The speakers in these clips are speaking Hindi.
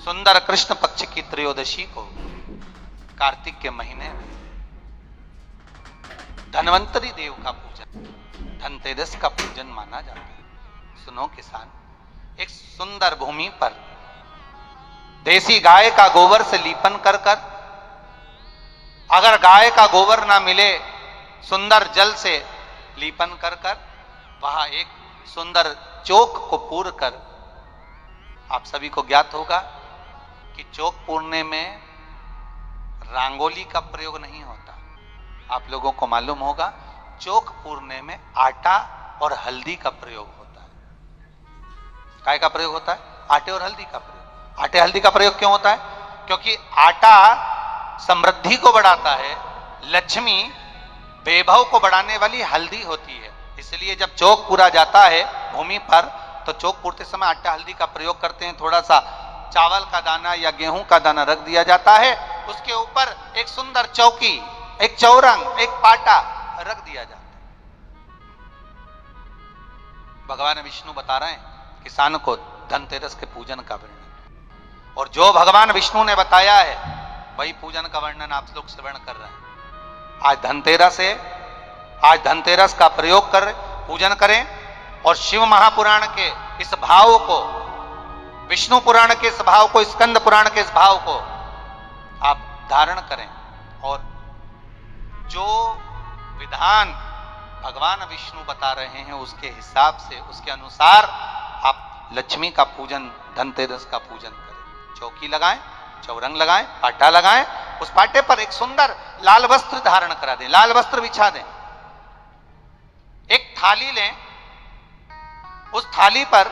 सुंदर कृष्ण पक्ष की त्रयोदशी को कार्तिक के महीने में धन्वंतरी देव का पूजन, धनतेरस का पूजन माना जाता है। सुनो किसान, एक सुंदर भूमि पर देसी गाय का गोबर से लीपन कर कर, अगर गाय का गोबर ना मिले सुंदर जल से लीपन कर कर, वहां एक सुंदर चौक को पूर कर, आप सभी को ज्ञात होगा कि चौक पूरने में रंगोली का प्रयोग नहीं होता। आप लोगों को मालूम होगा चौक पूरने में आटा और हल्दी का प्रयोग होता है। काय का प्रयोग होता है? आटे और हल्दी का प्रयोग। आटे हल्दी का प्रयोग क्यों होता है? क्योंकि आटा समृद्धि को बढ़ाता है, लक्ष्मी वैभव को बढ़ाने वाली हल्दी होती है। इसलिए जब चौक पूरा जाता है भूमि पर, तो चौक पूरते समय आटा हल्दी का प्रयोग करते हैं। थोड़ा सा चावल का दाना या गेहूं का दाना रख दिया जाता है, उसके ऊपर एक सुंदर चौकी, एक चौरंग, एक पाटा रख दिया जाता है। भगवान विष्णु बता रहे हैं किसान को धनतेरस के पूजन का वर्णन, और जो भगवान विष्णु ने बताया है वही पूजन का वर्णन आप लोग श्रवण कर रहे हैं। आज धनतेरस है, आज धनतेरस का प्रयोग कर पूजन करें और शिव महापुराण के इस भाव को, विष्णु पुराण के इस भाव को, स्कंद पुराण के इस भाव को आप धारण करें, और जो विधान भगवान विष्णु बता रहे हैं उसके हिसाब से, उसके अनुसार आप लक्ष्मी का पूजन, धनतेरस का पूजन करें। चौकी लगाएं, चौरंग लगाएं, पाटा लगाएं, उस पाटे पर एक सुंदर लाल वस्त्र धारण करा दें, लाल वस्त्र बिछा दें। एक थाली लें, उस थाली पर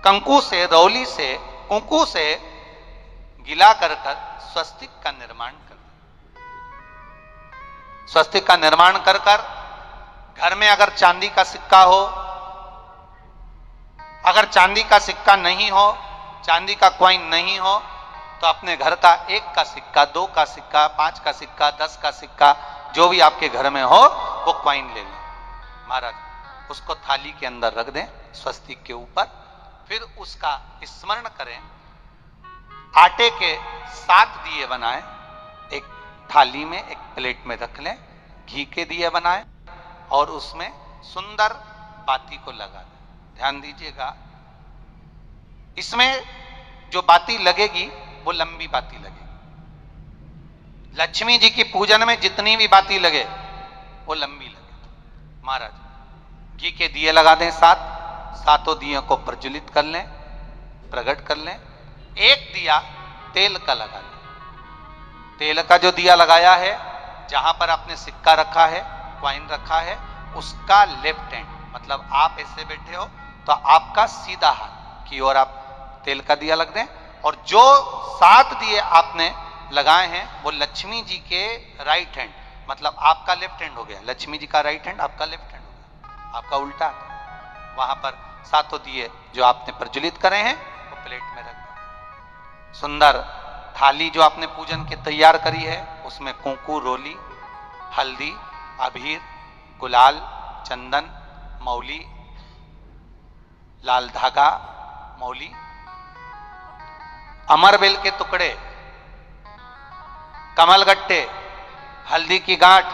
कंकु से, रौली से, कुंकू से गिला कर स्वस्तिक का निर्माण कर, स्वस्तिक का निर्माण कर कर घर में अगर चांदी का सिक्का हो, अगर चांदी का सिक्का नहीं हो, चांदी का कॉइन नहीं हो, तो अपने घर का 1 का सिक्का, 2 का सिक्का, 5 का सिक्का, 10 का सिक्का, जो भी आपके घर में हो वो कॉइन ले लें महाराज, उसको थाली के अंदर रख दें स्वस्तिक के ऊपर। फिर उसका स्मरण करें, आटे के 7 दिए बनाएं, एक थाली में, एक प्लेट में रख लें, घी के दिए बनाएं और उसमें सुंदर बाती को लगा दें। ध्यान दीजिएगा, इसमें जो बाती लगेगी वो लंबी बाती लगेगी। लक्ष्मी जी की पूजन में जितनी भी बाती लगे वो लंबी लगे महाराज। घी के दिए लगा दें 7, सातों दियों को प्रज्वलित कर लें, प्रकट कर लें। एक दिया तेल का लगा लें। तेल का जो दिया लगाया है, जहां पर आपने सिक्का रखा है, कॉइन रखा है, उसका लेफ्ट हैंड, मतलब आप ऐसे बैठे हो तो आपका सीधा हाथ की ओर आप तेल का दिया लग दें। और जो 7 दिए आपने लगाए हैं वो लक्ष्मी जी के राइट हैंड, मतलब आपका लेफ्ट हैंड हो गया, लक्ष्मी जी का राइट हैंड, आपका लेफ्ट हैंड हो गया, आपका उल्टा। वहां पर 7 दिए जो आपने प्रज्वलित करे हैं वो प्लेट में रख दें। सुंदर थाली जो आपने पूजन की तैयार करी है, उसमें कुंकू, रोली, हल्दी, अबीर, गुलाल, चंदन, मौली, लाल धागा, मौली, अमरबेल के टुकड़े, कमलगट्टे, हल्दी की गांठ,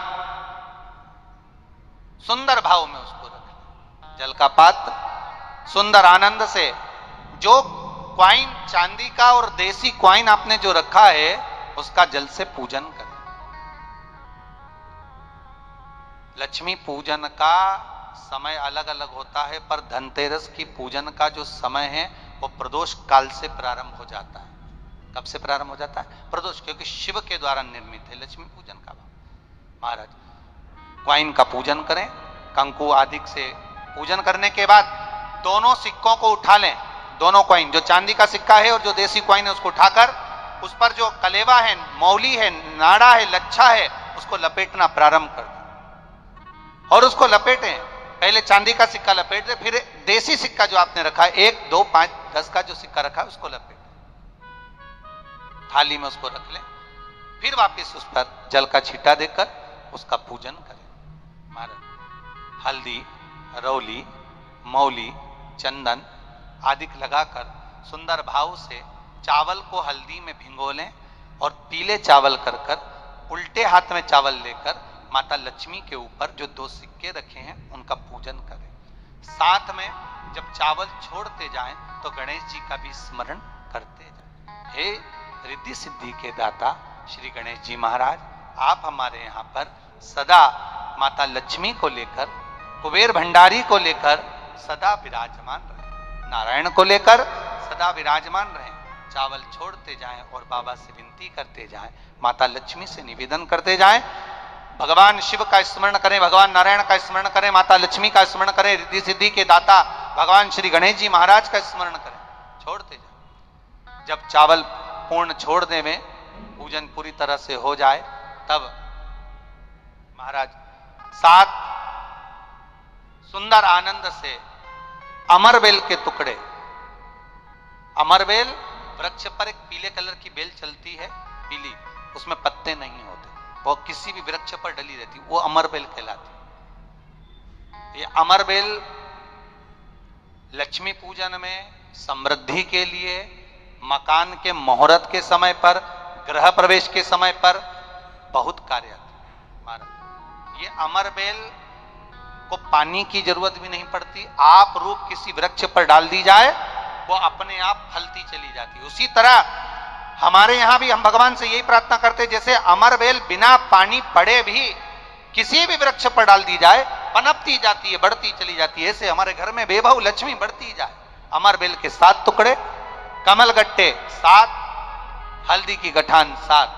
सुंदर भाव में उसको रखें। जल का पात्र सुंदर आनंद से, जो क्वाइन चांदी का और देसी क्वाइन आपने जो रखा है उसका जल से पूजन करें। लक्ष्मी पूजन का समय अलग अलग होता है, पर धनतेरस की पूजन का जो समय है वो प्रदोष काल से प्रारंभ हो जाता है। कब से प्रारंभ हो जाता है? प्रदोष, क्योंकि शिव के द्वारा निर्मित है लक्ष्मी पूजन का भाव। महाराज क्वाइन का पूजन करें, कंकु आदि से पूजन करने के बाद दोनों सिक्कों को उठा लें, दोनों कॉइन, जो चांदी का सिक्का है और जो देसी कॉइन है, उसको उठाकर उस पर जो कलेवा है, मौली है, नाड़ा है, लच्छा है, उसको लपेटना प्रारंभ कर दें और उसको लपेटें। पहले चांदी का सिक्का लपेट दें, फिर देसी सिक्का जो आपने रखा है, 1, 2, 5, 10 का जो सिक्का रखा है उसको लपेटें, थाली में उसको रख लें। फिर वापस उस पर जल का छींटा देकर उसका पूजन करें। महाराज हल्दी, रौली, मौली, चंदन आदि लगाकर सुंदर भाव से चावल को हल्दी में भिगो लें और पीले चावल कर कर उल्टे हाथ में चावल लेकर माता लक्ष्मी के ऊपर जो 2 सिक्के रखे हैं उनका पूजन करें। साथ में जब चावल छोड़ते जाएं तो गणेश जी का भी स्मरण करते जाएं। हे रिद्धि सिद्धि के दाता श्री गणेश जी महाराज, आप हमारे यहाँ पर सदा माता लक्ष्मी को लेकर, कुबेर भंडारी को लेकर सदा विराजमान रहे, नारायण को लेकर सदा विराजमान रहे। चावल छोड़ते जाएं और बाबा से विनती करते जाएं, माता लक्ष्मी से निवेदन करते जाएं, भगवान शिव का स्मरण करें, भगवान नारायण का स्मरण करें, माता लक्ष्मी का स्मरण करें, रिद्धि सिद्धि के दाता भगवान श्री गणेश जी महाराज का स्मरण करें, छोड़ते जाएं। जब चावल पूर्ण छोड़ने में पूजन पूरी तरह से हो जाए तब महाराज 7 सुंदर आनंद से अमरबेल के टुकड़े, अमरबेल वृक्ष पर एक पीले कलर की बेल चलती है, पीली, उसमें पत्ते नहीं होते, वो किसी भी वृक्ष पर डली रहती, वो अमरबेल कहलाती। ये अमरबेल लक्ष्मी पूजन में, समृद्धि के लिए, मकान के मुहूर्त के समय पर, गृह प्रवेश के समय पर बहुत कार्य आती महाराज। ये अमरबेल को पानी की जरूरत भी नहीं पड़ती, आप रूप किसी वृक्ष पर डाल दी जाए वो अपने आप फलती चली जाती है। उसी तरह हमारे यहां भी हम भगवान से यही प्रार्थना करते हैं, जैसे अमरबेल बिना पानी पड़े भी किसी भी वृक्ष पर डाल दी जाए पनपती जाती है, बढ़ती चली जाती है, ऐसे हमारे घर में बेभव लक्ष्मी बढ़ती जाए। अमरबेल के 7 टुकड़े, कमल गट्टे 7, हल्दी की गठान 7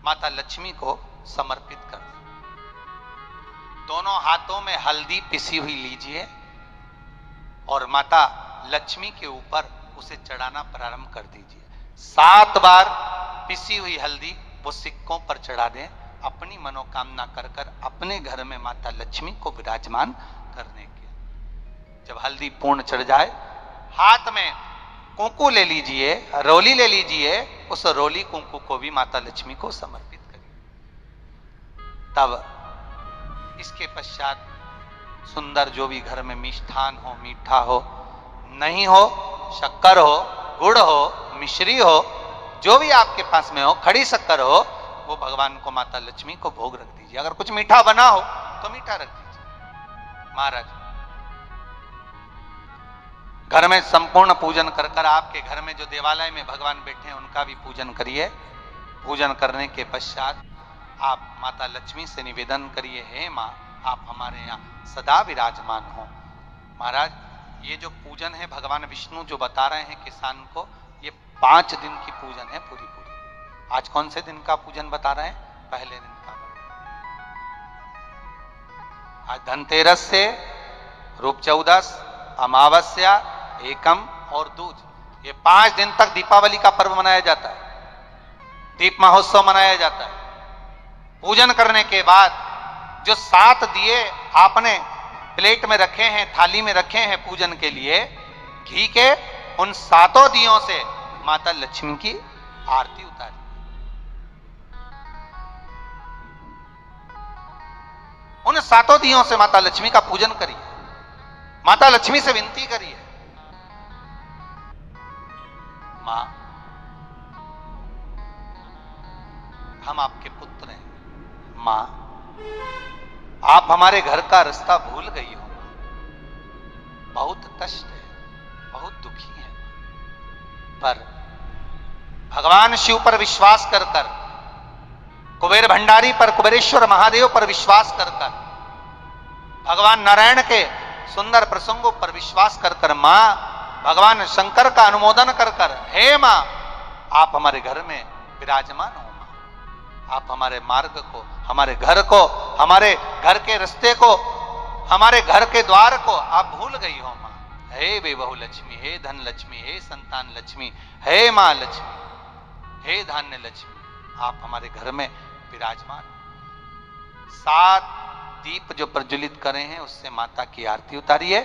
माता लक्ष्मी को समर्पित कर दें। दोनों हाथों में हल्दी पिसी हुई लीजिए और माता लक्ष्मी के ऊपर उसे चढ़ाना प्रारंभ कर दीजिए। 7 बार पिसी हुई हल्दी वो सिक्कों पर चढ़ा दें, अपनी मनोकामना कर कर अपने घर में माता लक्ष्मी को विराजमान करने के। जब हल्दी पूर्ण चढ़ जाए, हाथ में कुंकू ले लीजिए, रोली ले लीजिए, उस रोली कुंकू को भी माता लक्ष्मी को समर्पित करिए। तब इसके पश्चात सुंदर जो भी घर में मिष्ठान हो, मीठा हो, नहीं हो, शक्कर हो, गुड़ हो, मिश्री हो, जो भी आपके पास में हो, खड़ी शक्कर हो, वो भगवान को, माता लक्ष्मी को भोग रख दीजिए। अगर कुछ मीठा बना हो तो मीठा रख दीजिए। महाराज घर में संपूर्ण पूजन कर कर आपके घर में जो देवालय में भगवान बैठे हैं उनका भी पूजन करिए। पूजन करने के पश्चात आप माता लक्ष्मी से निवेदन करिए, हे माँ आप हमारे यहाँ सदा विराजमान हो। महाराज ये जो पूजन है भगवान विष्णु जो बता रहे हैं किसान को, ये 5 दिन की पूजन है पूरी पूरी। आज कौन से दिन का पूजन बता रहे हैं? पहले दिन का। आज धनतेरस से रूप चौदस, अमावस्या, एकम और दूज, ये 5 दिन तक दीपावली का पर्व मनाया जाता है, दीप महोत्सव मनाया जाता है। पूजन करने के बाद जो 7 दिए आपने प्लेट में रखे हैं, थाली में रखे हैं पूजन के लिए, घी के, उन 7 दियों से माता लक्ष्मी की आरती उतारी। उन 7 दियों से माता लक्ष्मी का पूजन करिए, माता लक्ष्मी से विनती करिए, मां हम आपके पुत्र हैं, मां आप हमारे घर का रास्ता भूल गई हो, बहुत कष्ट है, बहुत दुखी है, पर भगवान शिव पर विश्वास कर कर, कुबेर भंडारी पर, कुबेरेश्वर महादेव पर विश्वास कर कर, भगवान नारायण के सुंदर प्रसंगों पर विश्वास कर कर, मां भगवान शंकर का अनुमोदन कर कर, हे मां आप हमारे घर में विराजमान हो, मां आप हमारे मार्ग को, हमारे घर को, हमारे घर के रास्ते को, हमारे घर के द्वार को आप भूल गई हो मां। हे बेबहू लक्ष्मी, हे धन लक्ष्मी, हे संतान लक्ष्मी, हे मां लक्ष्मी, हे धान्य लक्ष्मी, आप हमारे घर में विराजमान। 7 दीप जो प्रज्वलित करे हैं उससे माता की आरती उतारिए,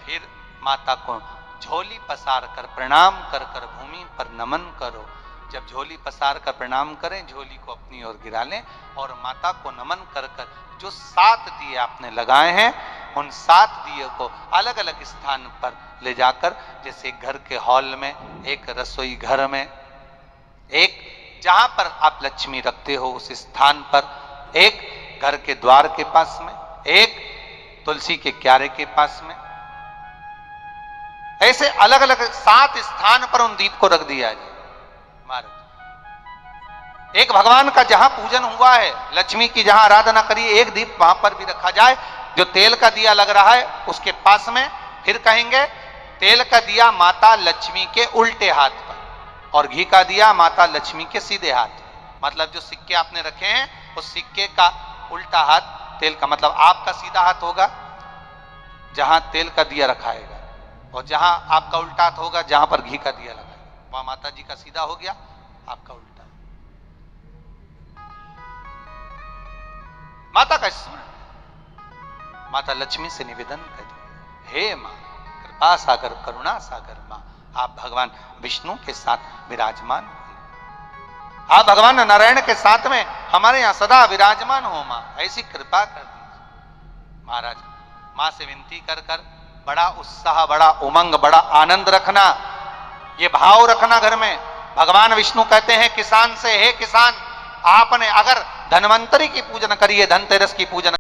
फिर माता को झोली पसार कर प्रणाम कर कर भूमि पर नमन करो। जब झोली पसार कर प्रणाम करें, झोली को अपनी ओर गिरा लें और माता को नमन कर कर जो 7 दिए आपने लगाए हैं उन 7 दिए को अलग अलग स्थान पर ले जाकर, जैसे घर के हॉल में, एक रसोई घर में, एक जहां पर आप लक्ष्मी रखते हो उस स्थान पर, एक घर के द्वार के पास में, एक तुलसी के क्यारे के पास में, ऐसे अलग अलग 7 स्थान पर उन दीप को रख दिया जाए महाराज। एक भगवान का जहां पूजन हुआ है, लक्ष्मी की जहां आराधना करिए, एक दीप वहां पर भी रखा जाए। जो तेल का दिया लग रहा है उसके पास में, फिर कहेंगे तेल का दिया माता लक्ष्मी के उल्टे हाथ पर और घी का दिया माता लक्ष्मी के सीधे हाथ। मतलब जो सिक्के आपने रखे हैं उस सिक्के का उल्टा हाथ तेल का, मतलब आपका सीधा हाथ होगा जहां तेल का दिया रखाएगा, और जहां आपका उल्टा हाथ होगा जहां पर घी का दिया लगा, वहां माता जी का सीधा हो गया, आपका उल्टा। माता का स्मरण, माता लक्ष्मी से निवेदन कर दो, हे मां कृपा सागर करुणा सागर मां, आप भगवान विष्णु के साथ विराजमान हो, आप भगवान नारायण के साथ में हमारे यहां सदा विराजमान हो मां, ऐसी कृपा कर दीजिए। महाराज मां से विनती कर कर बड़ा उत्साह, बड़ा उमंग, बड़ा आनंद रखना, ये भाव रखना घर में। भगवान विष्णु कहते हैं किसान से, हे किसान, आपने अगर धन्वंतरी की पूजन करिए, धनतेरस की पूजन